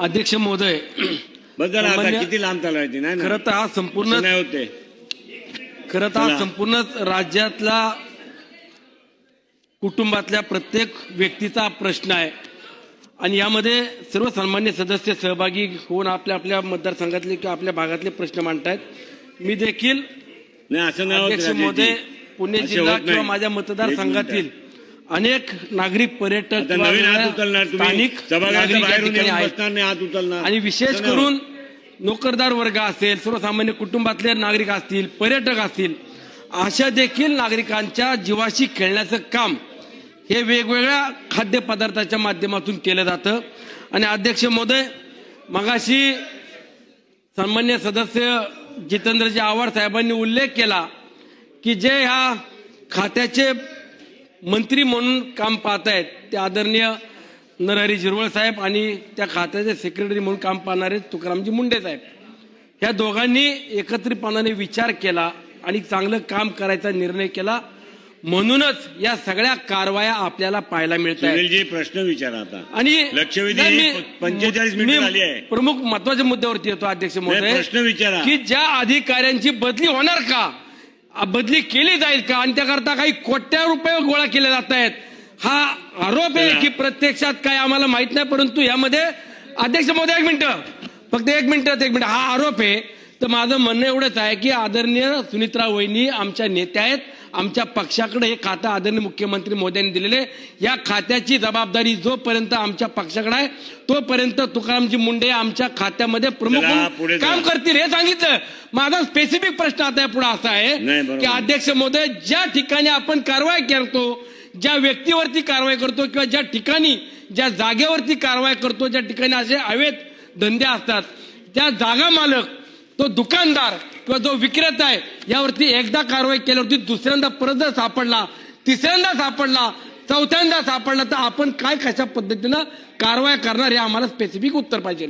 अध्यक्ष महोदय, बदल आता किती लांब चालवायची नाही ना. खरं तर हा संपूर्ण नाही होते. खरं तर हा संपूर्ण राज्यातला कुटुंबातल्या प्रत्येक व्यक्तीचा प्रश्न आहे आणि यामध्ये सर्व सन्मान्य सदस्य सहभागी होऊन आपल्या आपल्या मतदारसंघातले किंवा आपल्या भागातले प्रश्न मांडतायत. मी देखील नाही असं नाही अध्यक्ष महोदय, पुणे जिल्हा किंवा माझ्या मतदारसंघातील अनेक नागरिक, पर्यटक, स्थानिक आणि विशेष करून नोकरदार वर्ग असेल, सर्वसामान्य कुटुंबातले नागरिक असतील, पर्यटक असतील, अशा देखील नागरिकांच्या जीवाशी खेळण्याचं काम हे वेगवेगळ्या खाद्यपदार्थाच्या माध्यमातून केलं जातं. आणि अध्यक्ष महोदय, मगाशी सन्मान्य सदस्य जितेंद्रजी आव्हाड साहेबांनी उल्लेख केला की जे ह्या खात्याचे मंत्री म्हणून काम पाहतायत ते आदरणीय नरहरी झिरवळ साहेब आणि त्या खात्याचे सेक्रेटरी म्हणून काम पाहणारे तुकारामजी मुंडे साहेब, ह्या दोघांनी एकत्रितपणाने विचार केला आणि चांगलं काम करायचा निर्णय केला. म्हणूनच या सगळ्या कारवाया आपल्याला पाहायला मिळत आहेत. प्रश्न विचारा आता. आणि लक्षवेधी 45 मिनिट झाली आहे. प्रमुख महत्वाच्या मुद्द्यावरती येतो अध्यक्ष महोदय, प्रश्न विचारा की ज्या अधिकाऱ्यांची बदली होणार का, बदली केली जाईल का आणि त्याकरता काही कोट्या रुपये गोळा केले जात आहेत, हा आरोप आहे की प्रत्यक्षात काय आम्हाला माहित नाही. परंतु यामध्ये अध्यक्ष महोदय फक्त एक मिनिट हा आरोप आहे. तर माझं म्हणणं एवढंच आहे की आदरणीय सुनित्रा वहिनी आमच्या नेत्या आहेत, आमच्या पक्षाकडे हे खातं आदरणीय मुख्यमंत्री मोदयांनी दिलेले, या खात्याची जबाबदारी जोपर्यंत आमच्या पक्षाकडे आहे तोपर्यंत तुकारामजी मुंडे आमच्या खात्यामध्ये प्रमुख काम करतील हे सांगितलं. माझा स्पेसिफिक प्रश्न आता पुढे असा आहे की अध्यक्ष महोदय, ज्या ठिकाणी आपण कारवाई करतो, ज्या व्यक्तीवरती कारवाई करतो किंवा ज्या ठिकाणी ज्या जागेवरती कारवाई करतो, ज्या ठिकाणी असे अवैध धंदे असतात, त्या जागा मालक, तो दुकानदार किंवा जो विक्रेता आहे यावरती एकदा कारवाई केल्यावरती दुसऱ्यांदा परत जर सापडला, तिसऱ्यांदा सापडला, चौथ्यांदा सापडला तर आपण काय कशा पद्धतीनं कारवाई करणार हे आम्हाला स्पेसिफिक उत्तर पाहिजे.